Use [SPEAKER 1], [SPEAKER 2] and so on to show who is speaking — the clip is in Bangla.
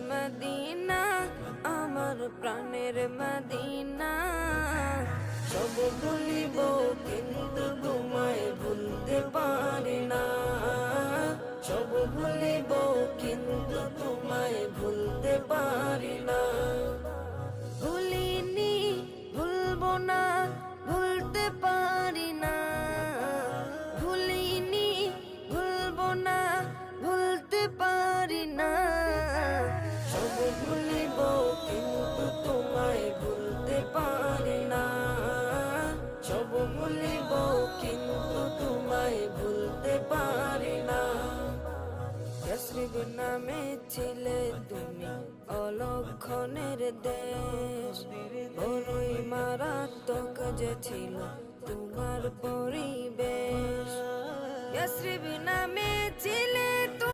[SPEAKER 1] মদিনা, আমার প্রাণের মদিনা। সব ভুলিব কিন্তু তোমায় ভুলতে পারি না। সব ভুলিব কিন্তু তোমায় ভুলতে পারি না। ভুলিনি, ভুলবো না, ভুলতে পারি না। ভুলিনি, ভুলবো না, ভুলতে পারি না। সব ভুলিব কিন্তু তোমায় ভুলতে পারি না। সব ভুলিব কিন্তু তোমায় ভুলতে পারি না। ইয়াসরিব নামে ছিলে তুমি অলক্ষণের দেশ, বড়ই মারাত্মক যে ছিল তোমার পরিবেশ। ইয়াসরিব নামে ছিলে